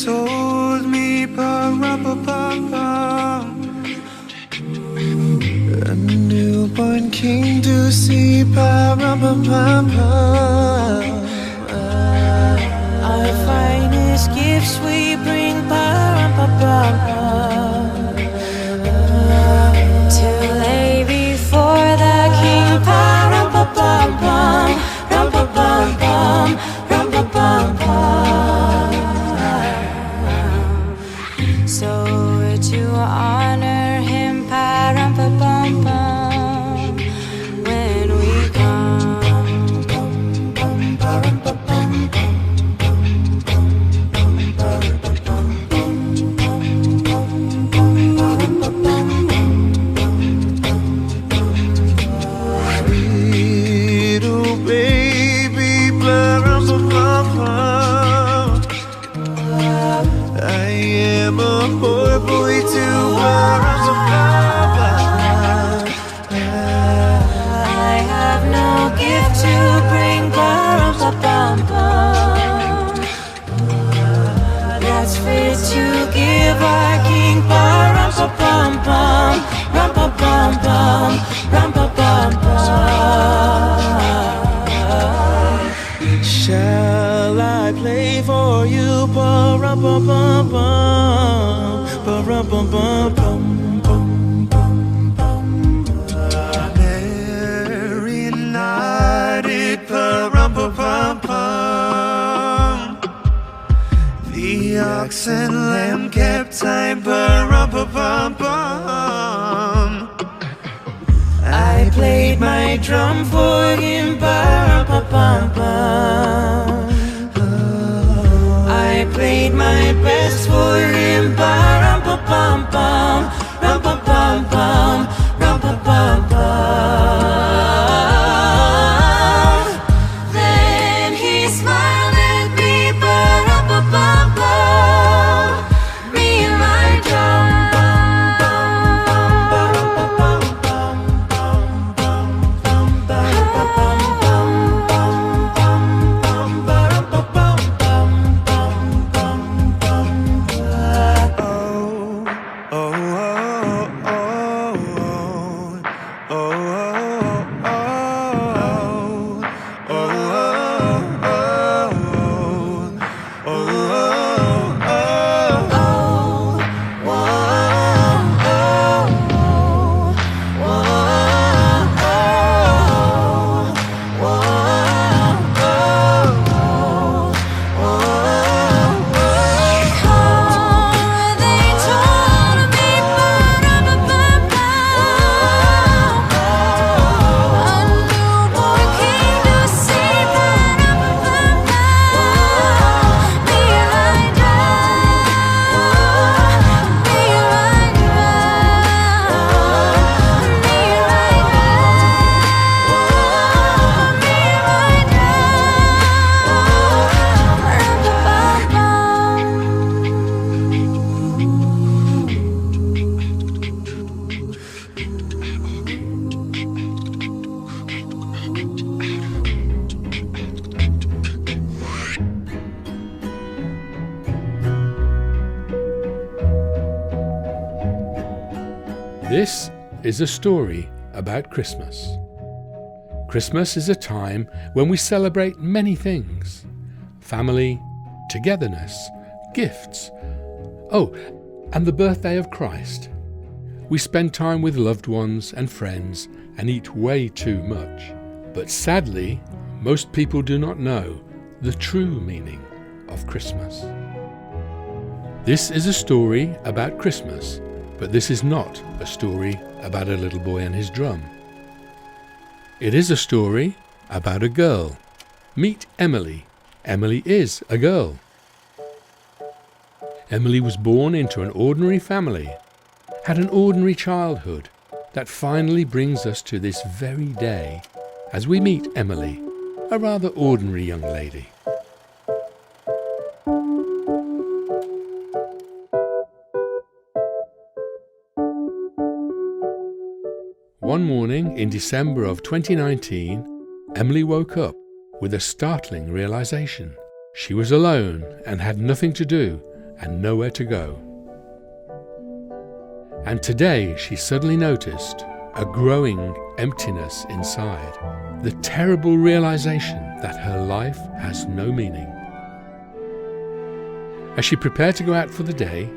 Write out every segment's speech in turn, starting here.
Told me ba-ra-ba-ba-ba, a newborn king to see ba-ra-ba-ba-ba. Our finest gifts we bring ba-ra-ba-ba-ba, to lay before the king ba-ra-ba-ba-bum, rum-ba-bum-bum, rum-ba-bum-bum. So to honor him, pa-rum-pa-bum-bum, when we come, Little baby, ba-rum-pa-bum-bum, I am a poor boy too, ba-rum-pa-bum-bum. I have no gift to bring, ba-rum-pa-bum-bum, that's fit to give our king, ba-rum-pa-bum-bum, rum-pa-bum-bum, rum-pa-bum-bum. Shall I play for you, ba-rum-pa-bum-bum, ba-rum-pa-bum-bum, merry nighted, ba-rum-pa-bum-bum. The ox and lamb kept time, ba-rum-pa-bum-bum. I played my drum for him, ba-rum-pa-bum-bum. I played my best for him, ba-rum-pa-bum-bum, rum-pa-bum-bum, rum-pa-bum-bum. Then he smiled at me, ba-rum-pa-bum-bum, me and my drum. This is a story about Christmas. Christmas is a time when we celebrate many things: family, togetherness, gifts. Oh, and the birthday of Christ. We spend time with loved ones and friends and eat way too much. But sadly, most people do not know the true meaning of Christmas. This is a story about Christmas, but this is not a story about a little boy and his drum. It is a story about a girl. Meet Emily. Emily is a girl. Emily was born into an ordinary family, had an ordinary childhood that finally brings us to this very day as we meet Emily, a rather ordinary young lady. One morning in December of 2019, Emily woke up with a startling realization. She was alone and had nothing to do and nowhere to go. And today she suddenly noticed a growing emptiness inside, the terrible realization that her life has no meaning. As she prepared to go out for the day,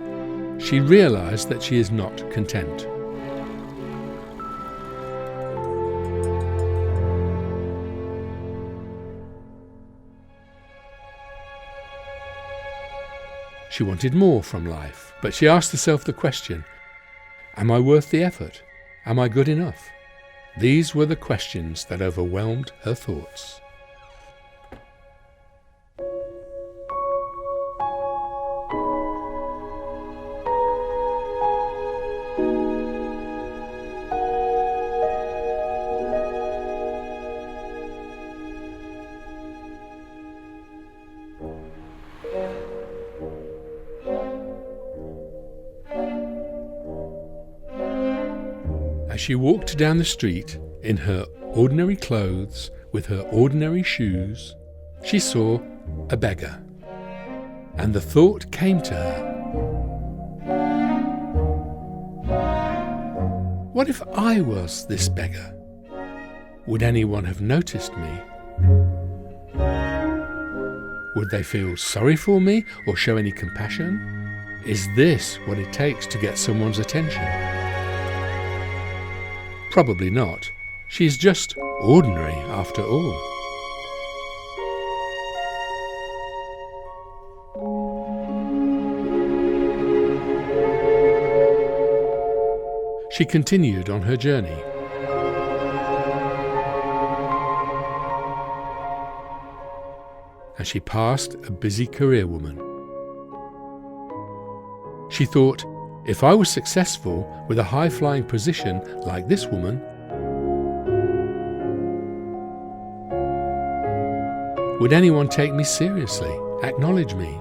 she realized that she is not content. She wanted more from life, but she asked herself the question, am I worth the effort? Am I good enough? These were the questions that overwhelmed her thoughts. As she walked down the street in her ordinary clothes with her ordinary shoes, she saw a beggar. And the thought came to her, what if I was this beggar? Would anyone have noticed me? Would they feel sorry for me or show any compassion? Is this what it takes to get someone's attention? Probably not. She's just ordinary after all. She continued on her journey. And she passed a busy career woman. She thought, if I was successful with a high-flying position like this woman, would anyone take me seriously, acknowledge me?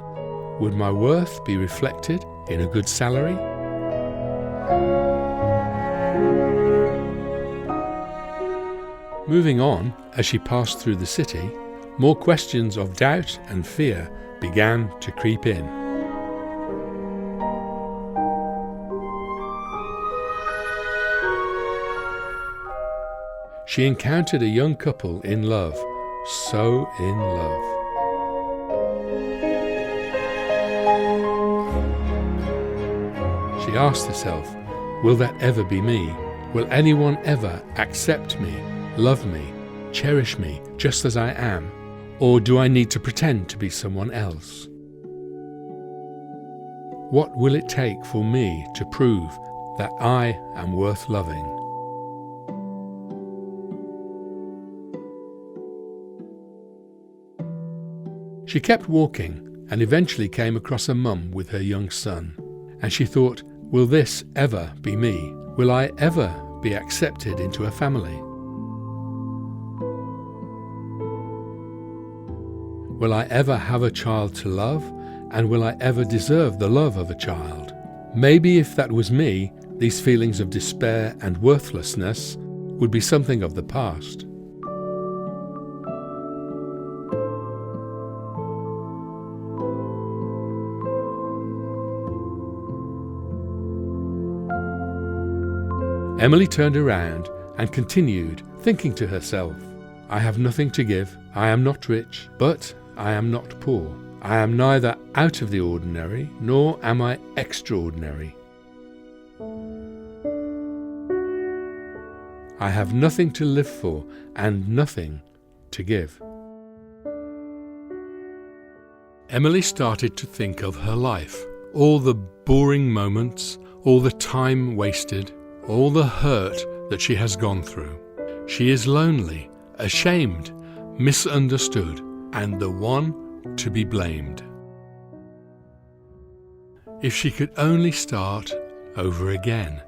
Would my worth be reflected in a good salary? Moving on, as she passed through the city, more questions of doubt and fear began to creep in. She encountered a young couple in love, so in love. She asked herself, will that ever be me? Will anyone ever accept me, love me, cherish me just as I am? Or do I need to pretend to be someone else? What will it take for me to prove that I am worth loving? She kept walking and eventually came across a mum with her young son. And she thought, will this ever be me? Will I ever be accepted into a family? Will I ever have a child to love? And will I ever deserve the love of a child? Maybe if that was me, these feelings of despair and worthlessness would be something of the past. Emily turned around and continued, thinking to herself, I have nothing to give, I am not rich, but I am not poor. I am neither out of the ordinary, nor am I extraordinary. I have nothing to live for and nothing to give. Emily started to think of her life, all the boring moments, all the time wasted, all the hurt that she has gone through. She is lonely, ashamed, misunderstood, and the one to be blamed. If she could only start over again.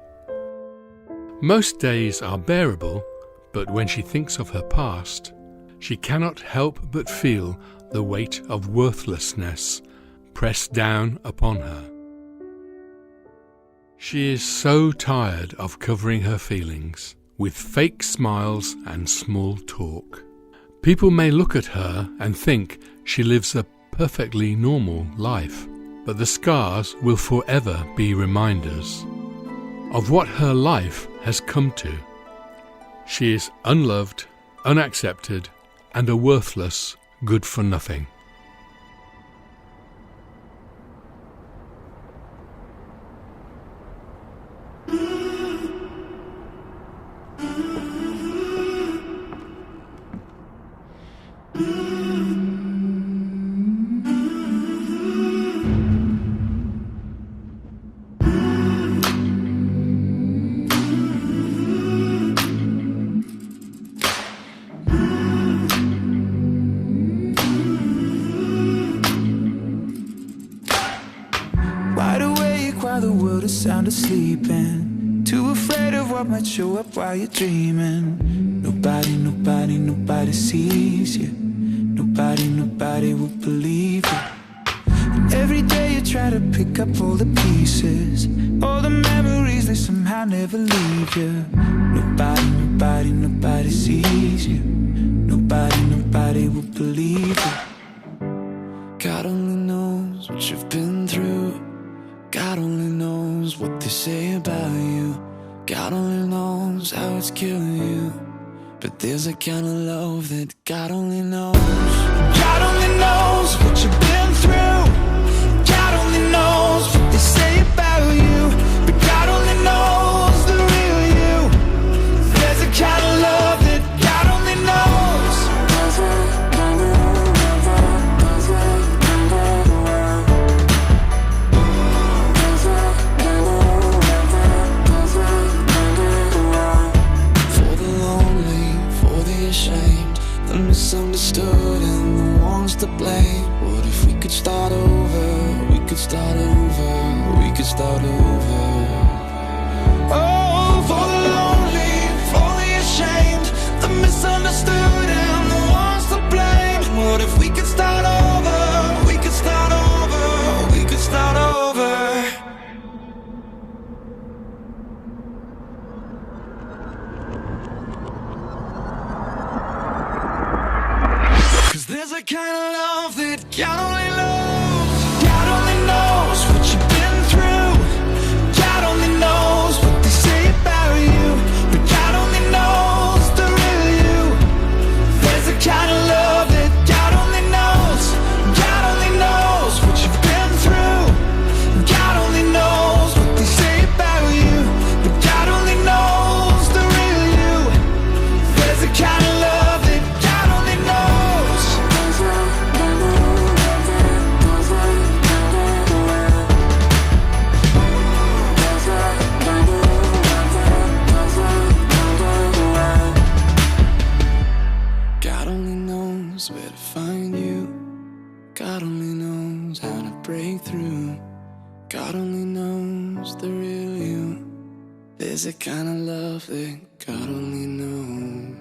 Most days are bearable, but when she thinks of her past, she cannot help but feel the weight of worthlessness pressed down upon her. She is so tired of covering her feelings with fake smiles and small talk. People may look at her and think she lives a perfectly normal life, but the scars will forever be reminders of what her life has come to. She is unloved, unaccepted, and a worthless good-for-nothing. Wide awake while the world is sound asleep, and too afraid of what might show up while you're dreaming. Nobody sees you. Nobody will believe you. And every day you try to pick up all the pieces, all the memories, they somehow never leave you. Nobody sees you. Nobody will believe you. God only knows what you've been through. God only knows what they say about you. God only knows how it's killing you. But there's a kind of love that God only knows. God only knows what you've been through. God only knows what they say about you. But God only knows the real you. There's a kind of love that God only knows. For the lonely, for the ashamed, the misunderstood and the ones to blame. What if we could start over? We could start over. We could start over. Oh, for the lonely, for the ashamed, the misunderstood and the ones to blame. What if we could start over? We could start over. We could start over. There's a kind of love that God only knows. God only knows what you've been through. God only knows what they say about you. But God only knows the real you. There's a kind of love that God only knows. God only knows what you've been through. God only knows what they say about you. But God only knows the real you. There's a kind of love that God only knows. God only knows where to find you. God only knows how to break through. God only knows the real you. There's a kind of love that God only knows.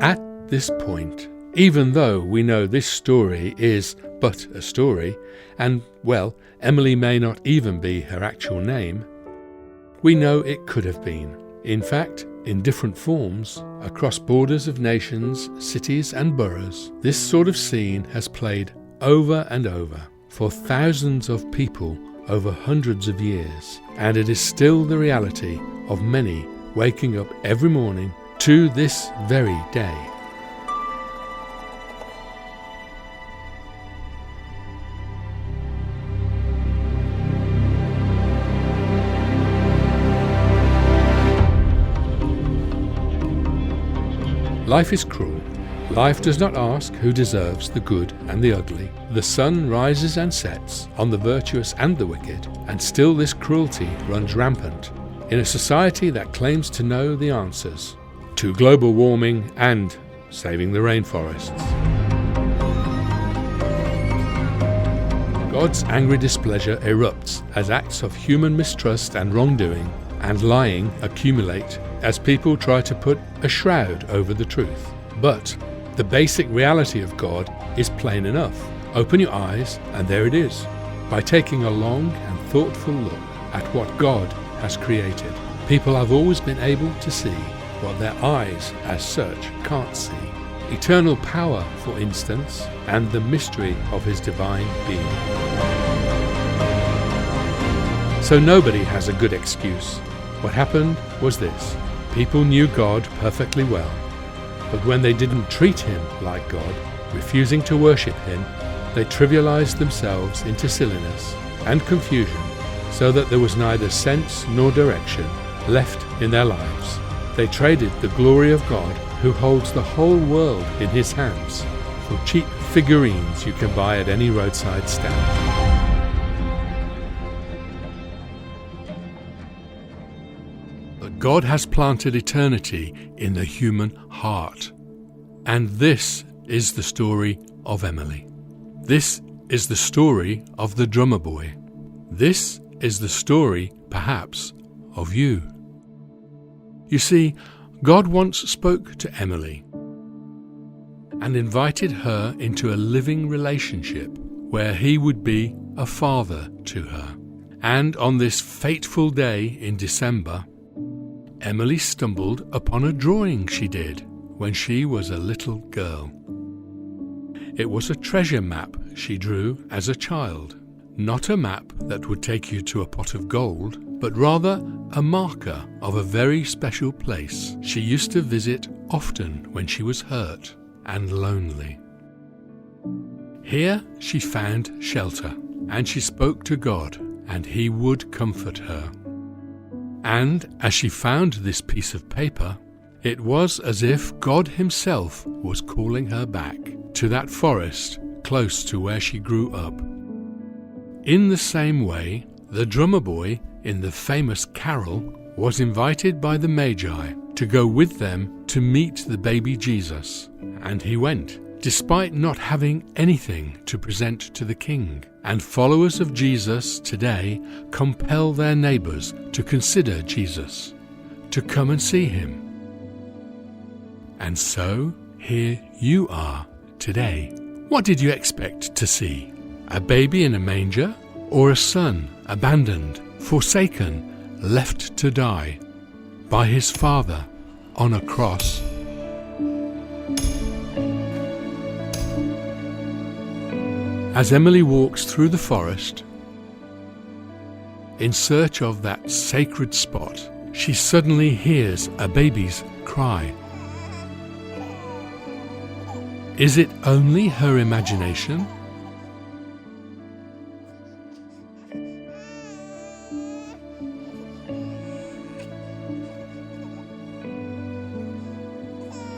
At this point, even though we know this story is but a story, and, well, Emily may not even be her actual name, we know it could have been. In fact, in different forms, across borders of nations, cities and boroughs, this sort of scene has played over and over for thousands of people over hundreds of years, and it is still the reality of many waking up every morning to this very day. Life is cruel. Life does not ask who deserves the good and the ugly. The sun rises and sets on the virtuous and the wicked, and still this cruelty runs rampant in a society that claims to know the answers to global warming and saving the rainforests. God's angry displeasure erupts as acts of human mistrust and wrongdoing and lying accumulate as people try to put a shroud over the truth. But the basic reality of God is plain enough. Open your eyes, and there it is. By taking a long and thoughtful look at what God has created, people have always been able to see what their eyes as such can't see. Eternal power, for instance, and the mystery of his divine being. So nobody has a good excuse. What happened was this. People knew God perfectly well, but when they didn't treat him like God, refusing to worship him, they trivialized themselves into silliness and confusion, so that there was neither sense nor direction left in their lives. They traded the glory of God, who holds the whole world in his hands, for cheap figurines you can buy at any roadside stand. But God has planted eternity in the human heart. And this is the story of Emily. This is the story of the drummer boy. This is the story, perhaps, of you. You see, God once spoke to Emily and invited her into a living relationship where he would be a father to her. And on this fateful day in December, Emily stumbled upon a drawing she did when she was a little girl. It was a treasure map she drew as a child. Not a map that would take you to a pot of gold, but rather a marker of a very special place she used to visit often when she was hurt and lonely. Here she found shelter, and she spoke to God, and he would comfort her. And as she found this piece of paper, it was as if God himself was calling her back to that forest close to where she grew up. In the same way, the drummer boy in the famous carol was invited by the Magi to go with them to meet the baby Jesus, and he went, despite not having anything to present to the king. And followers of Jesus today compel their neighbours to consider Jesus, to come and see him. And so, here you are today. What did you expect to see? A baby in a manger? Or a son abandoned, forsaken, left to die by his father on a cross? As Emily walks through the forest, in search of that sacred spot, she suddenly hears a baby's cry. Is it only her imagination?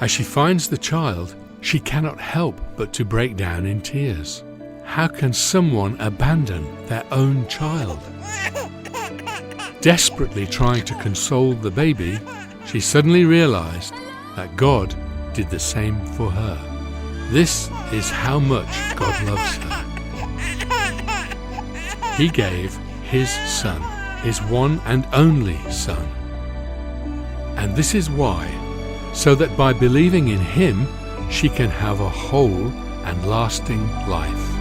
As she finds the child, she cannot help but to break down in tears. How can someone abandon their own child? Desperately trying to console the baby, she suddenly realized that God did the same for her. This is how much God loves her. He gave his son, his one and only son. And this is why, so that by believing in him, she can have a whole and lasting life.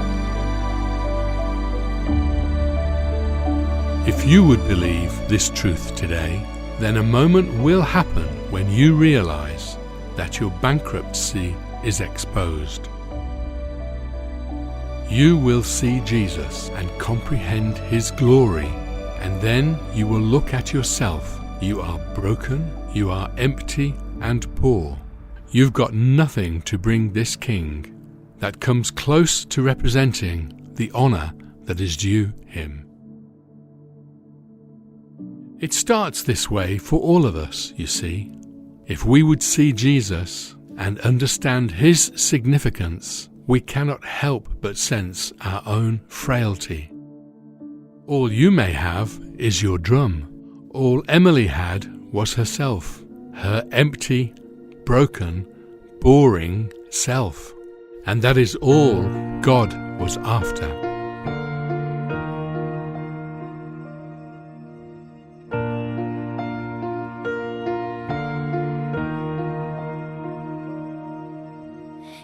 If you would believe this truth today, then a moment will happen when you realize that your bankruptcy is exposed. You will see Jesus and comprehend his glory, and then you will look at yourself. You are broken, you are empty and poor. You've got nothing to bring this king that comes close to representing the honor that is due him. It starts this way for all of us, you see. If we would see Jesus and understand his significance, we cannot help but sense our own frailty. All you may have is your drum. All Emily had was herself, her empty, broken, boring self. And that is all God was after.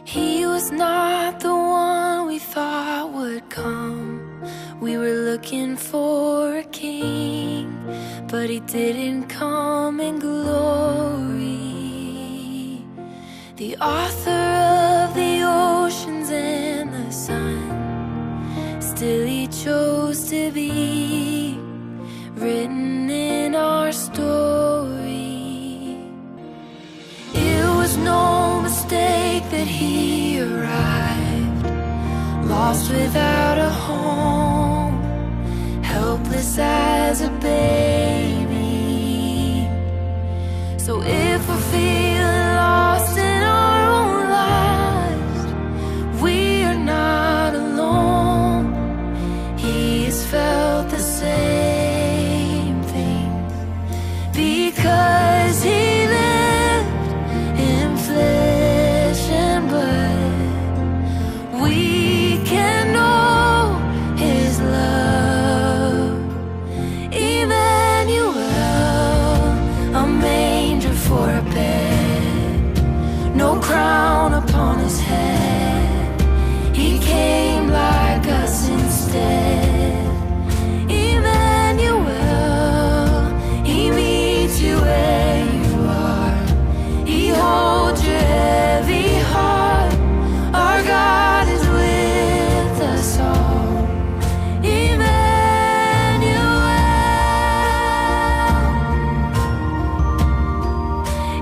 He was not the one we thought would come. We were looking for a king, but he didn't come in glory. The author of the oceans and the sun, still he chose to be written in our story. It was no mistake that he arrived, lost without a home, helpless as a baby. So if we're feeling lost in our own lives, we are not alone. He has felt the same things, because he lived in flesh and blood. We can know his love. Emmanuel, a manger for a bed, no crown upon his head. He came like us instead. Emmanuel, he meets you where you are. He holds your heavy heart. Our God is with us all. Emmanuel,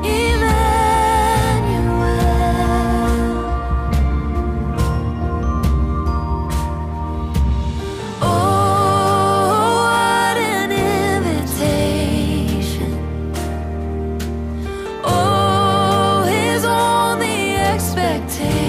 Emmanuel. Oh, what an invitation. Oh, his only expectation